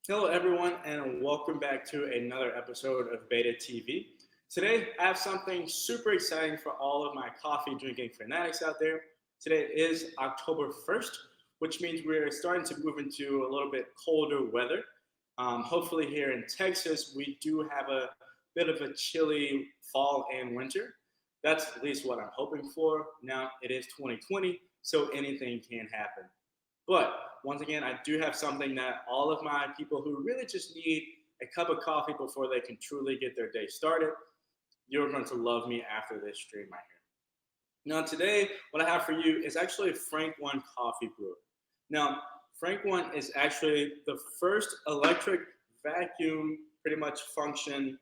Hello, everyone, and welcome back to another episode of Beta TV. Today, I have something super exciting for all of my coffee drinking fanatics out there. Today is October 1st, which means we're starting to move into a little bit colder weather. Hopefully, here in Texas, we do have a bit of a chilly fall and winter. That's at least what I'm hoping for. Now, it is 2020, so anything can happen. But once again, I do have something that all of my people who really just need a cup of coffee before they can truly get their day started, you're going to love me after this stream right here. Now, today, what I have for you is actually a FrankOne coffee brewer. Now, FrankOne is actually the first electric vacuum pretty much function.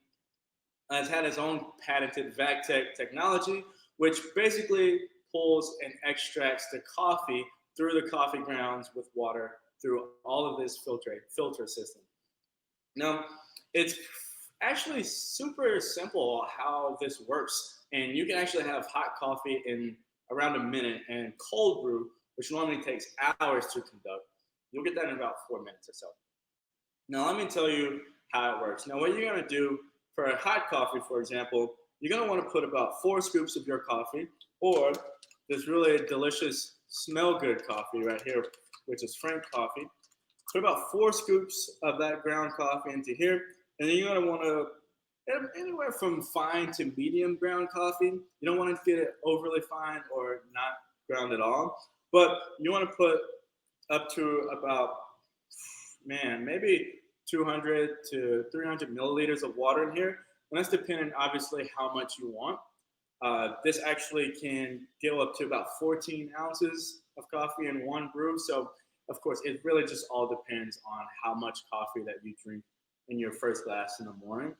It's had its own patented VacTech technology, which basically pulls and extracts the coffee through the coffee grounds with water through all of this filter system. Now, it's actually super simple how this works, and you can actually have hot coffee in around a minute, and cold brew, which normally takes hours to conduct, you'll get that in about 4 minutes or so. Now, let me tell you how it works. Now, what you're going to do for a hot coffee, for example, you're going to want to put about 4 scoops of your coffee or this really delicious smell good coffee right here, which is Frank coffee. Put about 4 scoops of that ground coffee into here, and then you're going to want to anywhere from fine to medium ground coffee. You don't want to get it overly fine or not ground at all, but you want to put up to about maybe 200 to 300 milliliters of water in here. And that's depending, obviously, how much you want. This actually can go up to about 14 ounces of coffee in one brew. So, of course, it really just all depends on how much coffee that you drink in your first glass in the morning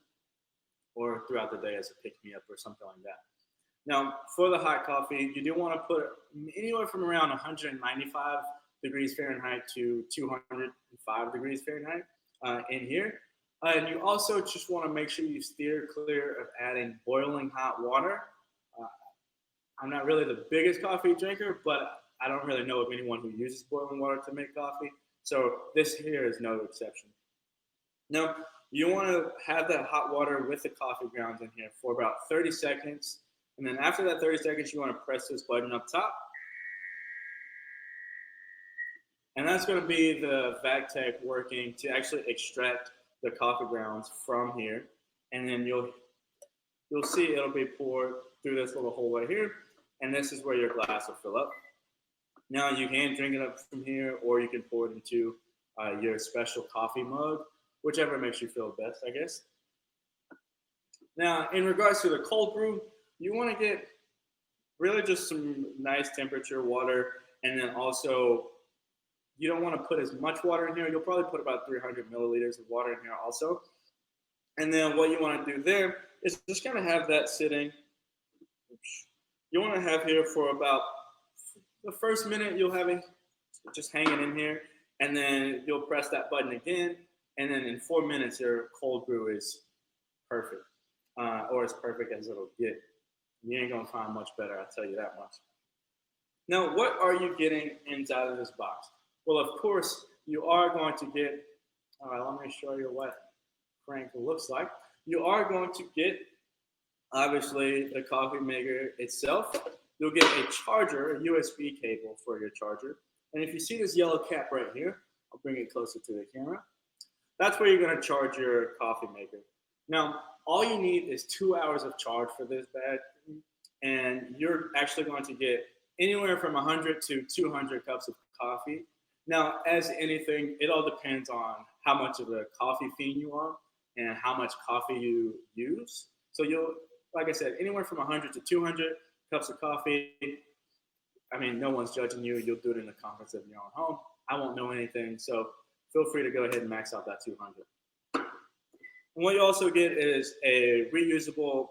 or throughout the day as a pick me up or something like that. Now, for the hot coffee, you do want to put anywhere from around 195 degrees Fahrenheit to 205 degrees Fahrenheit in here. And you also just want to make sure you steer clear of adding boiling hot water. Uh, I'm not really the biggest coffee drinker, but I don't really know of anyone who uses boiling water to make coffee. So this here is no exception. Now, you want to have that hot water with the coffee grounds in here for about 30 seconds. And then after that 30 seconds, you want to press this button up top. And that's going to be the VacTech working to actually extract the coffee grounds from here. And then you'll see it'll be poured through this little hole right here. And this is where your glass will fill up. Now you can drink it up from here, or you can pour it into your special coffee mug, whichever makes you feel best, I guess. Now, in regards to the cold brew, you want to get really just some nice temperature water, and then also you don't want to put as much water in here. You'll probably put about 300 milliliters of water in here also. And then what you want to do there is just kind of have that sitting. You want to have here for about the first minute, you'll have it just hanging in here, and then you'll press that button again, and then in 4 minutes, your cold brew is perfect, or as perfect as it'll get. You ain't gonna find much better, I'll tell you that much. Now, what are you getting inside of this box? Well, of course, you are going to get, all right, let me show you what Frank looks like. You are going to get, obviously, the coffee maker itself. You'll get a charger, a USB cable for your charger. And if you see this yellow cap right here, I'll bring it closer to the camera. That's where you're going to charge your coffee maker. Now, all you need is 2 hours of charge for this bag, and you're actually going to get anywhere from 100 to 200 cups of coffee. Now, as anything, it all depends on how much of a coffee fiend you are and how much coffee you use. So you'll, like I said, anywhere from 100 to 200 cups of coffee. I mean, no one's judging you. You'll do it in the comfort of your own home. I won't know anything, so feel free to go ahead and max out that 200. And what you also get is a reusable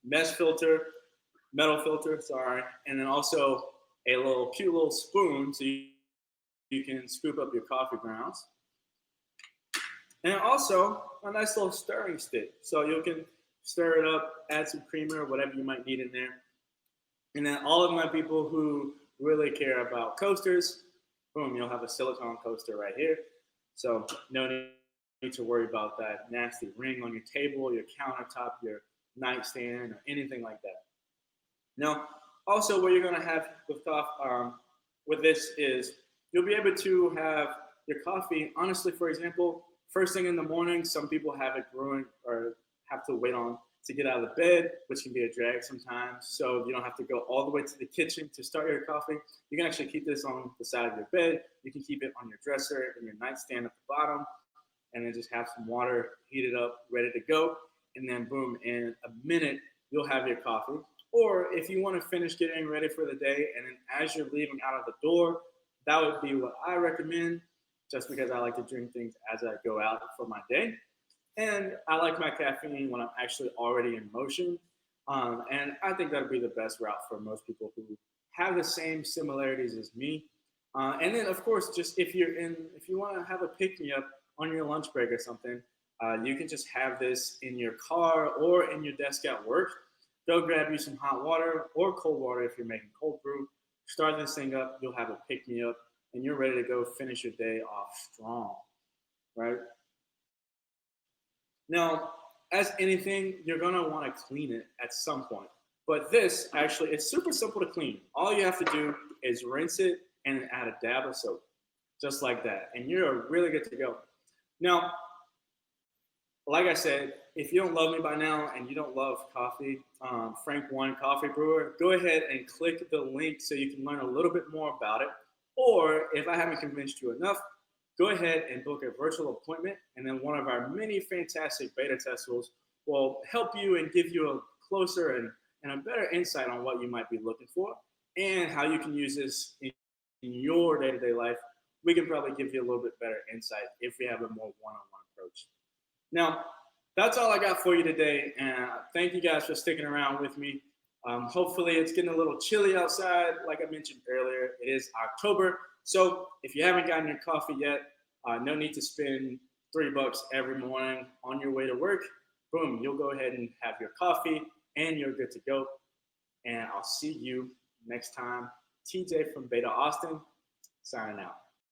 metal filter, sorry, and then also a cute little spoon so you can scoop up your coffee grounds. And also a nice little stirring stick, so you can stir it up, add some creamer or whatever you might need in there. And then all of my people who really care about coasters, boom, you'll have a silicone coaster right here. So no need to worry about that nasty ring on your table, your countertop, your nightstand, or anything like that. Now, also what you're gonna have with with this is you'll be able to have your coffee. Honestly, for example, first thing in the morning, some people have it brewing or have to wait on to get out of the bed, which can be a drag sometimes. So you don't have to go all the way to the kitchen to start your coffee. You can actually keep this on the side of your bed. You can keep it on your dresser and your nightstand at the bottom, and then just have some water heated up, ready to go. And then boom, in a minute, you'll have your coffee. Or if you want to finish getting ready for the day, and then as you're leaving out of the door, that would be what I recommend, just because I like to drink things as I go out for my day. And I like my caffeine when I'm actually already in motion. And I think that would be the best route for most people who have the same similarities as me. And then, of course, just if you want to have a pick me up on your lunch break or something, you can just have this in your car or in your desk at work. Go grab you some hot water or cold water if you're making cold brew. Start this thing up. You'll have a pick me up, and you're ready to go finish your day off strong, right? Now, as anything, you're gonna want to clean it at some point. But this actually, it's super simple to clean. All you have to do is rinse it and add a dab of soap, just like that, and you're really good to go. Now, like I said, if you don't love me by now and you don't love coffee, FrankOne Coffee Brewer, go ahead and click the link so you can learn a little bit more about it. Or if I haven't convinced you enough, go ahead and book a virtual appointment, and then one of our many fantastic beta testers will help you and give you a closer and a better insight on what you might be looking for and how you can use this in your day-to-day life. We can probably give you a little bit better insight if we have a more one-on-one approach. Now, that's all I got for you today, and thank you guys for sticking around with me. Hopefully, it's getting a little chilly outside. Like I mentioned earlier, it is October, so if you haven't gotten your coffee yet, no need to spend $3 every morning on your way to work. Boom, you'll go ahead and have your coffee, and you're good to go. And I'll see you next time. TJ from Beta Austin, signing out.